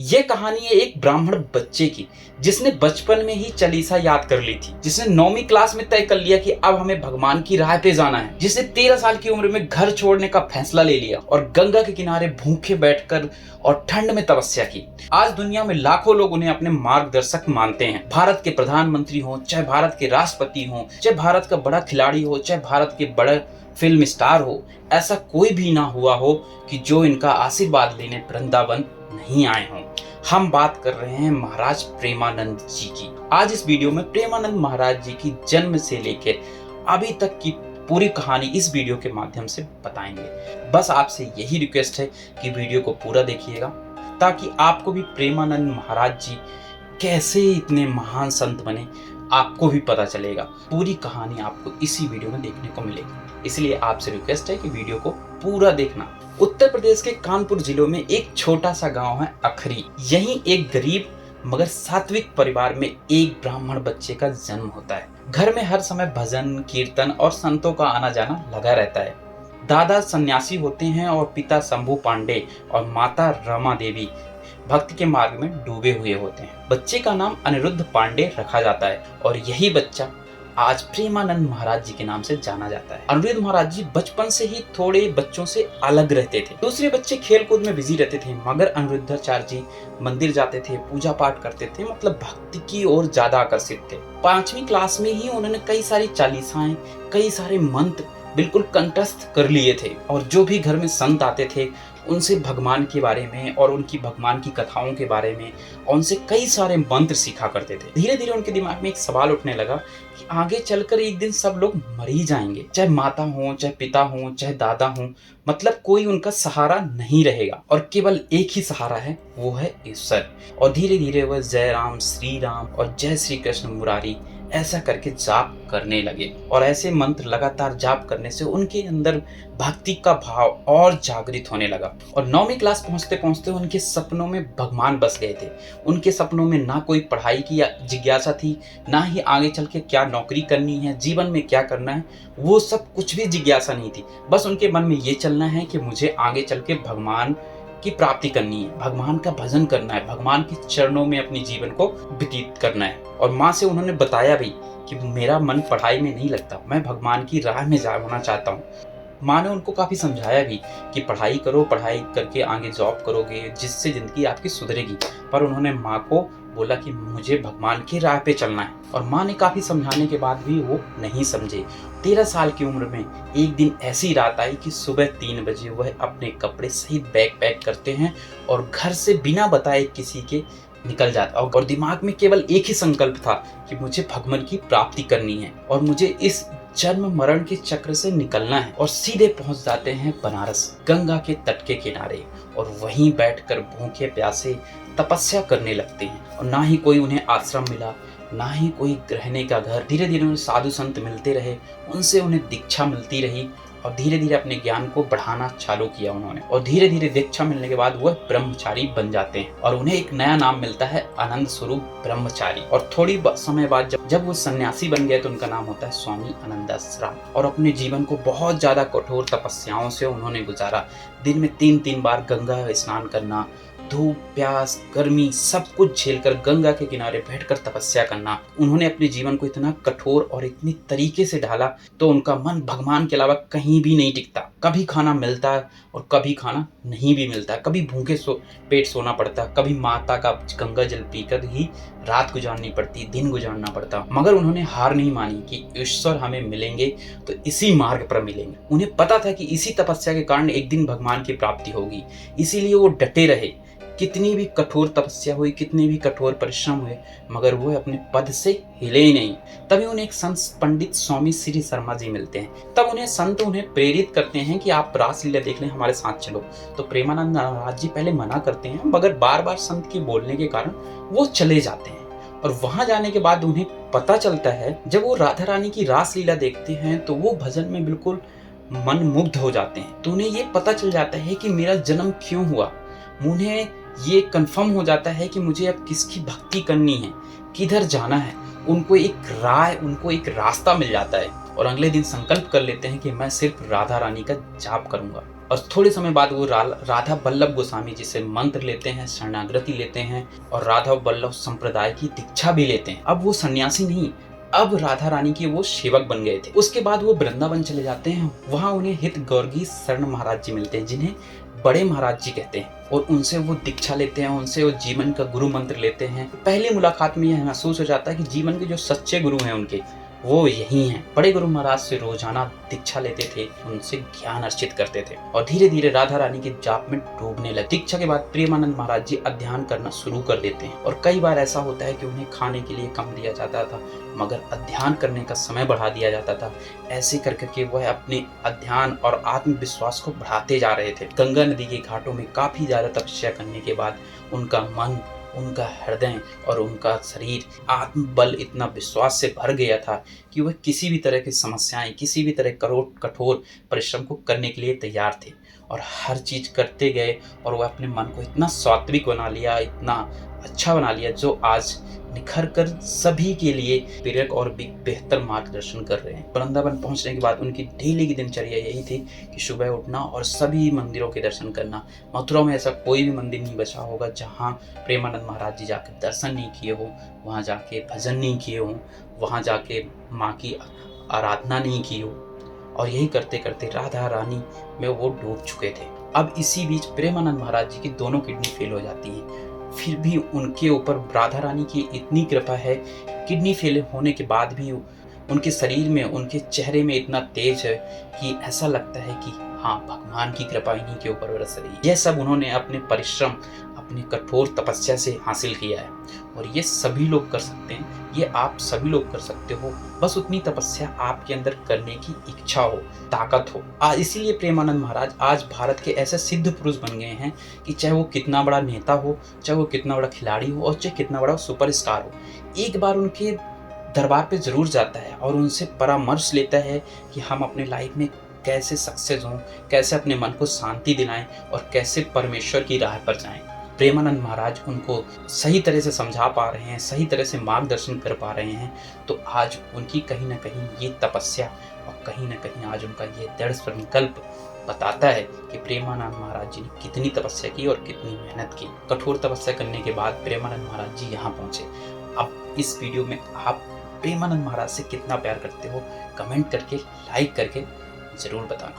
ये कहानी है एक ब्राह्मण बच्चे की जिसने बचपन में ही चालीसा याद कर ली थी, जिसने 9वीं क्लास में तय कर लिया कि अब हमें भगवान की राह पे जाना है, जिसने 13 साल की उम्र में घर छोड़ने का फैसला ले लिया और गंगा के किनारे भूखे बैठकर और ठंड में तपस्या की। आज दुनिया में लाखों लोग उन्हें अपने मार्गदर्शक मानते हैं। भारत के प्रधानमंत्री हो, चाहे भारत के राष्ट्रपति हो, चाहे भारत का बड़ा खिलाड़ी हो, चाहे भारत के बड़े फिल्म स्टार हो, ऐसा कोई भी ना हुआ हो कि जो इनका आशीर्वाद लेने वृंदावन नहीं आए हों। हम बात कर रहे हैं महाराज प्रेमानंद जी की। आज इस वीडियो में प्रेमानंद महाराज जी की जन्म से लेकर अभी तक की पूरी कहानी इस वीडियो के माध्यम से बताएंगे। बस आपसे यही रिक्वेस्ट है कि वीडियो को पूरा देखिएगा ताकि आपको भी प्रेमानंद महाराज जी कैसे इतने महान संत बने आपको भी पता चलेगा। पूरी कहानी आपको इसी वीडियो में देखने को मिलेगी, इसलिए आपसे रिक्वेस्ट है कि वीडियो को पूरा देखना। उत्तर प्रदेश के कानपुर जिले में एक छोटा सा गांव है अखरी। यहीं एक गरीब मगर सात्विक परिवार में एक ब्राह्मण बच्चे का जन्म होता है। घर में हर समय भजन कीर्तन और संतों का आना जाना लगा रहता है। दादा सन्यासी होते हैं और पिता शंभू पांडे और माता रमा देवी भक्ति के मार्ग में डूबे हुए होते हैं। बच्चे का नाम अनिरुद्ध पांडे रखा जाता है और यही बच्चा आज प्रेमानंद महाराज जी के नाम से जाना जाता है। अनिरुद्ध महाराज जी बचपन से ही थोड़े बच्चों से अलग रहते थे। दूसरे बच्चे खेल कूद में बिजी रहते थे, मगर अनिरुद्धाचार्य जी मंदिर जाते थे, पूजा पाठ करते थे, मतलब भक्ति की ओर ज्यादा आकर्षित थे। 5वीं क्लास में ही उन्होंने कई सारी चालीसाएं, कई सारे मंत्र बिल्कुल कंठस्थ कर लिए थे और जो भी घर में संत आते थे उनसे भगवान के बारे में और उनकी भगवान की कथाओं के बारे में और उनसे कई सारे मंत्र सीखा करते थे। धीरे धीरे उनके दिमाग में एक सवाल उठने लगा कि आगे चलकर एक दिन सब लोग मर ही जाएंगे, चाहे माता हो, चाहे पिता हो, चाहे दादा हो, मतलब कोई उनका सहारा नहीं रहेगा और केवल एक ही सहारा है, वो है ईश्वर। और धीरे धीरे वह जय राम, श्री राम और जय श्री कृष्ण मुरारी ऐसा करके जाप करने लगे और ऐसे मंत्र लगातार जाप करने से उनके अंदर भक्ति का भाव और जागृत होने लगा। और 9वीं क्लास पहुंचते पहुंचते उनके सपनों में भगवान बस गए थे। उनके सपनों में ना कोई पढ़ाई की जिज्ञासा थी, ना ही आगे चल के क्या नौकरी करनी है, जीवन में क्या करना है, वो सब कुछ भी जिज्ञासा नहीं थी। बस उनके मन में ये चलना है कि मुझे आगे चल के भगवान की प्राप्ति करनी है, भगवान का भजन करना है, भगवान के चरणों में अपने जीवन को व्यतीत करना है। और माँ से उन्होंने बताया भी कि मेरा मन पढ़ाई में नहीं लगता, मैं भगवान की राह में जाना चाहता हूँ। माँ ने उनको काफ़ी समझाया भी कि पढ़ाई करो, पढ़ाई करके आगे जॉब करोगे जिससे ज़िंदगी आपकी सुधरेगी, पर उन्होंने माँ को बोला कि मुझे भगवान की राह पे चलना है। और माँ ने काफ़ी समझाने के बाद भी वो नहीं समझे। 13 साल की उम्र में एक दिन ऐसी रात आई कि सुबह 3 बजे वह अपने कपड़े सहित बैग पैक करते हैं और घर से बिना बताए किसी के निकल जाता और दिमाग में केवल एक ही संकल्प था कि मुझे भगवान की प्राप्ति करनी है और मुझे इस जन्म मरण के चक्र से निकलना है। और सीधे पहुंच जाते हैं बनारस गंगा के तट के किनारे और वहीं बैठकर भूखे प्यासे तपस्या करने लगते हैं। और ना ही कोई उन्हें आश्रम मिला, ना ही कोई रहने का घर। धीरे धीरे उन्हें साधु संत मिलते रहे, उनसे उन्हें दीक्षा मिलती रही और धीरे धीरे अपने ज्ञान को बढ़ाना चालू किया उन्होंने। और धीरे धीरे दीक्षा मिलने के बाद वह ब्रह्मचारी बन जाते हैं और उन्हें एक नया नाम मिलता है आनंद स्वरूप ब्रह्मचारी। और थोड़ी समय बाद जब वो सन्यासी बन गए तो उनका नाम होता है स्वामी आनंदाश्रम। और अपने जीवन को बहुत ज्यादा कठोर तपस्याओं से उन्होंने गुजारा। दिन में 3-3 बार गंगा स्नान करना, धूप प्यास गर्मी सब कुछ झेलकर गंगा के किनारे बैठकर तपस्या करना। उन्होंने अपने जीवन को इतना कठोर और इतनी तरीके से ढाला तो उनका मन भगवान के अलावा कहीं भी नहीं टिकता। कभी खाना मिलता और कभी खाना नहीं भी मिलता, कभी भूखे पेट सोना पड़ता, कभी माता का गंगा जल पीकर ही रात गुजारनी पड़ती, दिन गुजारना पड़ता। मगर उन्होंने हार नहीं मानी कि ईश्वर हमें मिलेंगे तो इसी मार्ग पर मिलेंगे। उन्हें पता था कि इसी तपस्या के कारण एक दिन भगवान की प्राप्ति होगी, इसीलिए वो डटे रहे। कितनी भी कठोर तपस्या हुई, कितने भी कठोर परिश्रम हुए, मगर वो अपने पद से हिले ही नहीं। तभी उन्हें एक संत पंडित स्वामी श्री शर्मा जी मिलते हैं। तब संत उन्हें प्रेरित करते हैं कि आप रासलीला देख लें, हमारे साथ चलो। तो प्रेमानंद महाराज जी पहले मना करते हैं, मगर बार बार संत के बोलने के कारण वो चले जाते हैं। और वहां जाने के बाद उन्हें पता चलता है, जब वो राधा रानी की रासलीला देखते हैं तो वो भजन में बिल्कुल मन मुग्ध हो जाते हैं। तो उन्हें ये पता चल जाता है कि मेरा जन्म क्यों हुआ। उन्हें ये कंफर्म हो जाता है कि मुझे अब किसकी भक्ति करनी है, किधर जाना है। उनको एक रास्ता मिल जाता है और अगले दिन संकल्प कर लेते हैं कि मैं सिर्फ राधा रानी का जाप करूंगा। और थोड़े समय बाद वो राधा वल्लभ गोस्वामी जी से मंत्र लेते हैं, शरणागति लेते हैं और राधा वल्लभ संप्रदाय की दीक्षा भी लेते हैं। अब वो सन्यासी नहीं, अब राधा रानी के वो सेवक बन गए थे। उसके बाद वो वृंदावन चले जाते हैं। वहाँ उन्हें हित गौरगी शरण महाराज जी मिलते हैं, जिन्हें बड़े महाराज जी कहते हैं, और उनसे वो दीक्षा लेते हैं, उनसे वो जीवन का गुरु मंत्र लेते हैं। पहली मुलाकात में यह महसूस हो जाता है कि जीवन के जो सच्चे गुरु हैं उनके वो यही हैं। बड़े गुरु महाराज से रोजाना दीक्षा लेते थे, उनसे ज्ञान अर्जित करते थे और धीरे धीरे राधा रानी के जाप में डूबने लगे। दीक्षा के बाद प्रेमानंद महाराज जी अध्ययन करना शुरू कर देते हैं और कई बार ऐसा होता है कि उन्हें खाने के लिए कम दिया जाता था, मगर अध्ययन करने का समय बढ़ा दिया जाता था। ऐसे कर करके वह अपने अध्ययन और आत्मविश्वास को बढ़ाते जा रहे थे। गंगा नदी के घाटों में काफी ज्यादा तपस्या करने के बाद उनका मन, उनका हृदय और उनका शरीर आत्मबल इतना विश्वास से भर गया था कि वह किसी भी तरह की समस्याएं, किसी भी तरह कठोर परिश्रम को करने के लिए तैयार थे और हर चीज करते गए और वह अपने मन को इतना सात्विक बना लिया, इतना अच्छा बना लिया, जो आज निखर कर सभी के लिए प्रेरक और बेहतर मार्गदर्शन कर रहे हैं। वृंदावन पहुंचने के बाद उनकी डेली की दिनचर्या यही थी कि सुबह उठना और सभी मंदिरों के दर्शन करना। मथुरा में ऐसा कोई भी मंदिर नहीं बचा होगा जहां प्रेमानंद महाराज जी जाकर दर्शन नहीं किए हो, वहां जाके भजन नहीं किए हो, वहां जाके माँ की आराधना नहीं की हो। और यही करते करते राधा रानी में वो डूब चुके थे। अब इसी बीच प्रेमानंद महाराज जी की दोनों किडनी फेल हो जाती हैं। फिर भी उनके ऊपर राधा रानी की इतनी कृपा है, किडनी फेल होने के बाद भी उनके शरीर में, उनके चेहरे में इतना तेज है कि ऐसा लगता है कि हाँ, भगवान की कृपा इन्हीं के ऊपर बरस रही है। यह सब उन्होंने अपने परिश्रम, अपनी कठोर तपस्या से हासिल किया है और ये सभी लोग कर सकते हैं, ये आप सभी लोग कर सकते हो। बस उतनी तपस्या आपके अंदर करने की इच्छा हो, ताकत हो। इसीलिए प्रेमानंद महाराज आज भारत के ऐसे सिद्ध पुरुष बन गए हैं कि चाहे वो कितना बड़ा नेता हो, चाहे वो कितना बड़ा खिलाड़ी हो और चाहे कितना बड़ा सुपरस्टार हो, एक बार उनके दरबार पे जरूर जाता है और उनसे परामर्श लेता है कि हम अपने लाइफ में कैसे सक्सेस हों, कैसे अपने मन को शांति दिलाएं और कैसे परमेश्वर की राह पर जाएं। प्रेमानंद महाराज उनको सही तरह से समझा पा रहे हैं, सही तरह से मार्गदर्शन कर पा रहे हैं। तो आज उनकी कहीं ना कहीं ये तपस्या और कहीं ना कहीं आज उनका ये दृढ़ संकल्प बताता है कि प्रेमानंद महाराज जी ने कितनी तपस्या की और कितनी मेहनत की। कठोर तपस्या करने के बाद प्रेमानंद महाराज जी यहाँ पहुँचे। अब इस वीडियो में आप प्रेमानंद महाराज से कितना प्यार करते हो, कमेंट करके, लाइक करके ज़रूर बताना।